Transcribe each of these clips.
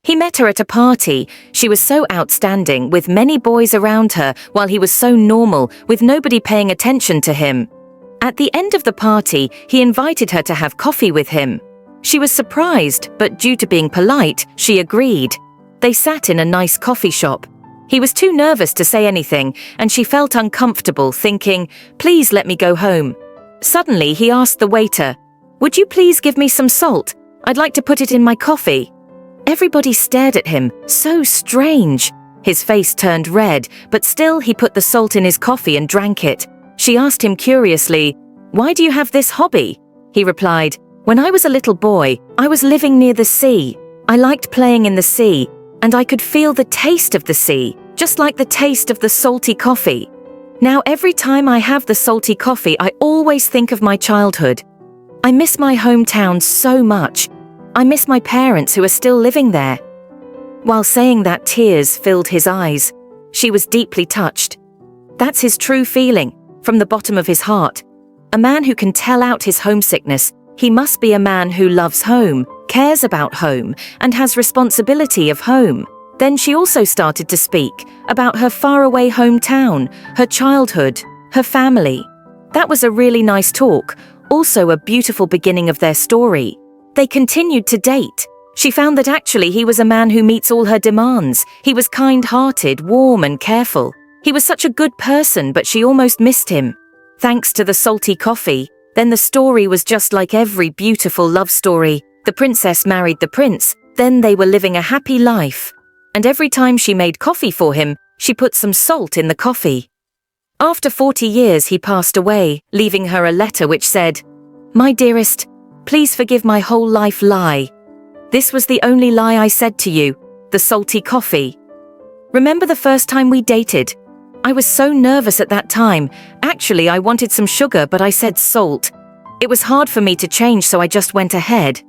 He met her at a party. She was so outstanding, with many boys around her, while he was so normal, with nobody paying attention to him. At the end of the party, he invited her to have coffee with him. She was surprised, but due to being polite, she agreed. They sat in a nice coffee shop. He was too nervous to say anything, and she felt uncomfortable, thinking, "Please let me go home." Suddenly, he asked the waiter, "Would you please give me some salt? I'd like to put it in my coffee." Everybody stared at him, so strange. His face turned red, but still he put the salt in his coffee and drank it. She asked him curiously, "Why do you have this hobby?" He replied, "When I was a little boy, I was living near the sea. I liked playing in the sea, and I could feel the taste of the sea, just like the taste of the salty coffee. Now every time I have the salty coffee, I always think of my childhood. I miss my hometown so much. I miss my parents who are still living there." While saying that, tears filled his eyes. She was deeply touched. That's his true feeling, from the bottom of his heart. A man who can tell out his homesickness. He must be a man who loves home, cares about home, and has responsibility of home. Then she also started to speak about her faraway hometown, her childhood, her family. That was a really nice talk, also a beautiful beginning of their story. They continued to date. She found that actually he was a man who meets all her demands. He was kind-hearted, warm and careful. He was such a good person, but she almost missed him. Thanks to the salty coffee, then the story was just like every beautiful love story. The princess married the prince, then they were living a happy life. And every time she made coffee for him, she put some salt in the coffee. After 40 years, he passed away, leaving her a letter which said, "My dearest, please forgive my whole life lie. This was the only lie I said to you, the salty coffee. Remember the first time we dated? I was so nervous at that time. Actually, I wanted some sugar, but I said salt. It was hard for me to change, so I just went ahead.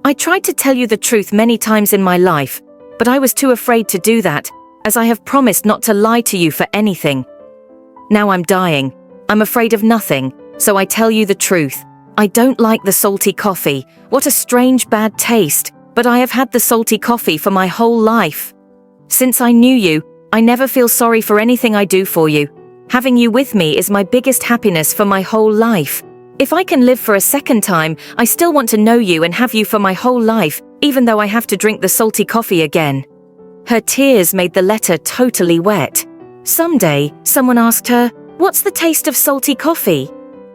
I tried to tell you the truth many times in my life, but I was too afraid to do that, as I have promised not to lie to you for anything. Now I'm dying. I'm afraid of nothing, so I tell you the truth. I don't like the salty coffee. What a strange bad taste, but I have had the salty coffee for my whole life. Since I knew you, I never feel sorry for anything I do for you. Having you with me is my biggest happiness for my whole life. If I can live for a second time, I still want to know you and have you for my whole life, even though I have to drink the salty coffee again." Her tears made the letter totally wet. Someday, someone asked her, "What's the taste of salty coffee?"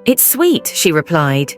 "It's sweet," she replied.